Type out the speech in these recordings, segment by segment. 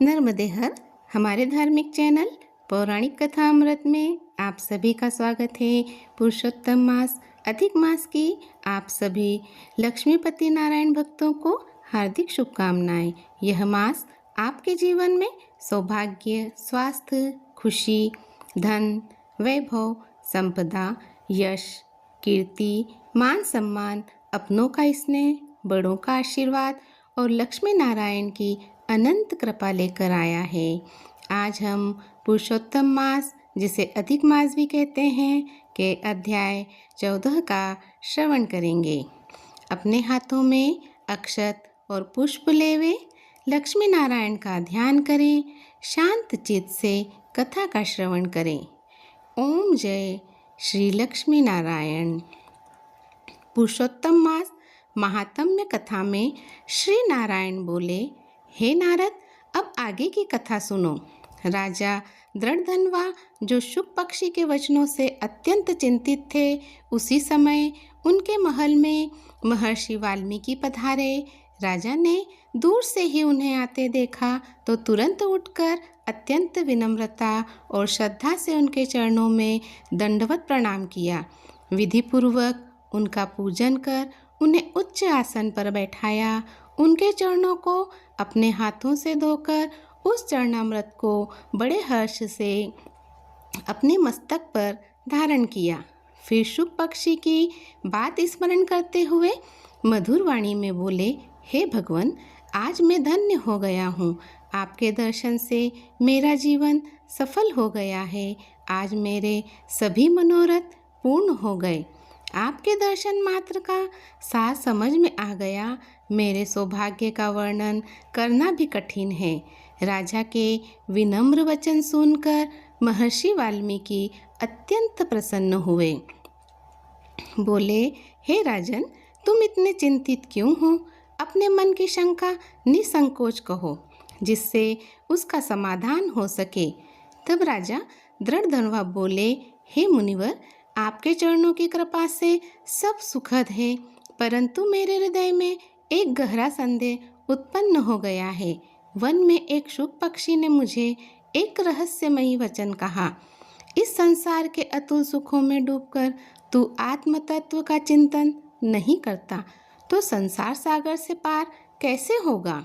नर्मदे हर हमारे धार्मिक चैनल पौराणिक कथा अमृत में आप सभी का स्वागत है। पुरुषोत्तम मास अधिक मास की आप सभी लक्ष्मीपति नारायण भक्तों को हार्दिक शुभकामनाएं। यह मास आपके जीवन में सौभाग्य, स्वास्थ्य, खुशी, धन, वैभव, संपदा, यश, कीर्ति, मान सम्मान, अपनों का स्नेह, बड़ों का आशीर्वाद और लक्ष्मी नारायण की अनंत कृपा लेकर आया है। आज हम पुरुषोत्तम मास, जिसे अधिक मास भी कहते हैं, के अध्याय 14 का श्रवण करेंगे। अपने हाथों में अक्षत और पुष्प लेवे लक्ष्मी नारायण का ध्यान करें, शांत चित्त से कथा का श्रवण करें। ओम जय श्री लक्ष्मी नारायण। पुरुषोत्तम मास महात्म्य कथा में श्री नारायण बोले, हे नारद, अब आगे की कथा सुनो। राजा दृढ़धनवा, जो शुक पक्षी के वचनों से अत्यंत चिंतित थे, उसी समय उनके महल में महर्षि वाल्मीकि पधारे। राजा ने दूर से ही उन्हें आते देखा तो तुरंत उठकर अत्यंत विनम्रता और श्रद्धा से उनके चरणों में दंडवत प्रणाम किया। विधिपूर्वक उनका पूजन कर उन्हें उच्च आसन पर बैठाया। उनके चरणों को अपने हाथों से धोकर उस चरणामृत को बड़े हर्ष से अपने मस्तक पर धारण किया। फिर शुक पक्षी की बात स्मरण करते हुए मधुर वाणी में बोले, हे भगवान, आज मैं धन्य हो गया हूँ। आपके दर्शन से मेरा जीवन सफल हो गया है। आज मेरे सभी मनोरथ पूर्ण हो गए। आपके दर्शन मात्र का सार समझ में आ गया। मेरे सौभाग्य का वर्णन करना भी कठिन है। राजा के विनम्र वचन सुनकर महर्षि वाल्मीकि अत्यंत प्रसन्न हुए। बोले, हे राजन, तुम इतने चिंतित क्यों हो? अपने मन की शंका निसंकोच कहो, जिससे उसका समाधान हो सके। तब राजा दृढ़धनवा बोले, हे मुनिवर, आपके चरणों की कृपा से सब सुखद है, परंतु मेरे हृदय में एक गहरा संदेह उत्पन्न हो गया है। वन में एक शुक पक्षी ने मुझे एक रहस्यमयी वचन कहा, इस संसार के अतुल सुखों में डूबकर तू आत्म तत्व का चिंतन नहीं करता तो संसार सागर से पार कैसे होगा?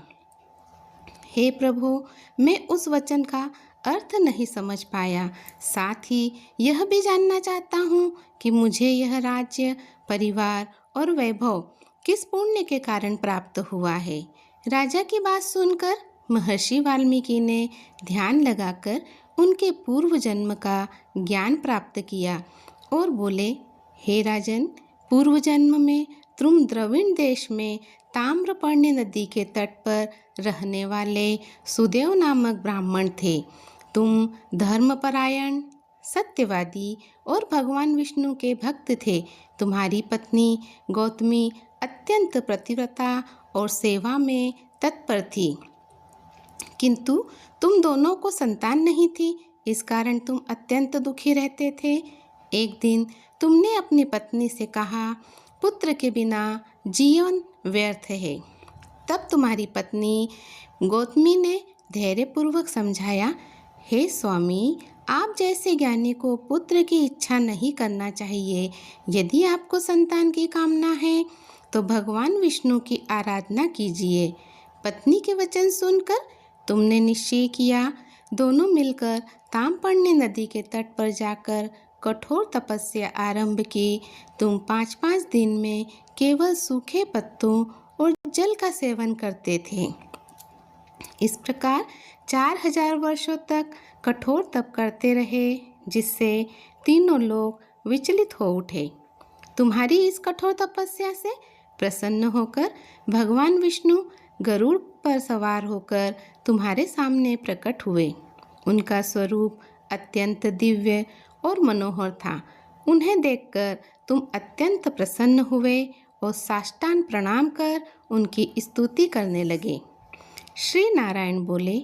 हे प्रभु, मैं उस वचन का अर्थ नहीं समझ पाया। साथ ही यह भी जानना चाहता हूँ कि मुझे यह राज्य, परिवार और वैभव किस पुण्य के कारण प्राप्त हुआ है। राजा की बात सुनकर महर्षि वाल्मीकि ने ध्यान लगाकर उनके पूर्व जन्म का ज्ञान प्राप्त किया और बोले, हे राजन, पूर्व जन्म में तुम द्रविड़ देश में ताम्रपर्णी नदी के तट पर रहने वाले सुदेव नामक ब्राह्मण थे। तुम धर्मपरायण, सत्यवादी और भगवान विष्णु के भक्त थे। तुम्हारी पत्नी गौतमी अत्यंत पतिव्रता और सेवा में तत्पर थी, किंतु तुम दोनों को संतान नहीं थी। इस कारण तुम अत्यंत दुखी रहते थे। एक दिन तुमने अपनी पत्नी से कहा, पुत्र के बिना जीवन व्यर्थ है। तब तुम्हारी पत्नी गौतमी ने धैर्यपूर्वक समझाया, हे स्वामी, आप जैसे ज्ञानी को पुत्र की इच्छा नहीं करना चाहिए। यदि आपको संतान की कामना है तो भगवान विष्णु की आराधना कीजिए। पत्नी के वचन सुनकर तुमने निश्चय किया। दोनों मिलकर ताम्रपर्णी नदी के तट पर जाकर कठोर तपस्या आरंभ की। तुम 5-5 दिन में केवल सूखे पत्तों और जल का सेवन करते थे। इस प्रकार 4000 वर्षों तक कठोर तप करते रहे, जिससे तीनों लोग विचलित हो उठे। तुम्हारी इस कठोर तपस्या से प्रसन्न होकर भगवान विष्णु गरुड़ पर सवार होकर तुम्हारे सामने प्रकट हुए। उनका स्वरूप अत्यंत दिव्य और मनोहर था। उन्हें देखकर तुम अत्यंत प्रसन्न हुए और साष्टांग प्रणाम कर उनकी स्तुति करने लगे। श्री नारायण बोले,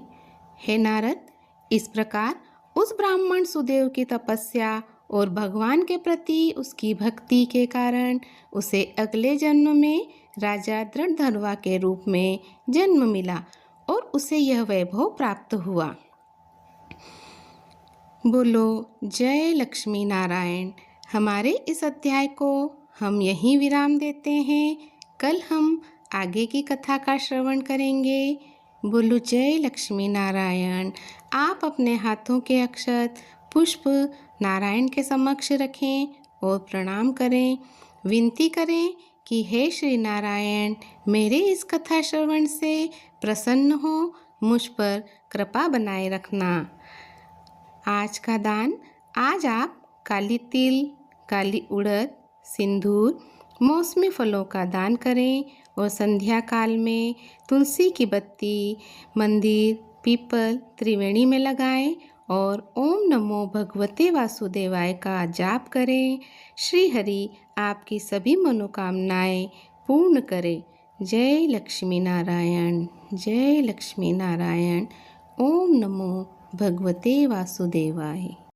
हे नारद, इस प्रकार उस ब्राह्मण सुदेव की तपस्या और भगवान के प्रति उसकी भक्ति के कारण उसे अगले जन्म में राजा दृढ़धनवा के रूप में जन्म मिला और उसे यह वैभव प्राप्त हुआ। बोलो जय लक्ष्मी नारायण। हमारे इस अध्याय को हम यहीं विराम देते हैं। कल हम आगे की कथा का श्रवण करेंगे। बोलो जय लक्ष्मी नारायण। आप अपने हाथों के अक्षत पुष्प नारायण के समक्ष रखें और प्रणाम करें। विनती करें कि हे श्री नारायण, मेरे इस कथा श्रवण से प्रसन्न हो, मुझ पर कृपा बनाए रखना। आज का दान, आज आप काली तिल, काली उड़द, सिंदूर, मौसमी फलों का दान करें और संध्या काल में तुलसी की बत्ती मंदिर, पीपल, त्रिवेणी में लगाएं और ओम नमो भगवते वासुदेवाय का जाप करें। श्री हरि आपकी सभी मनोकामनाएं पूर्ण करे। जय लक्ष्मी नारायण, जय लक्ष्मी नारायण। ओम नमो भगवते वासुदेवाय।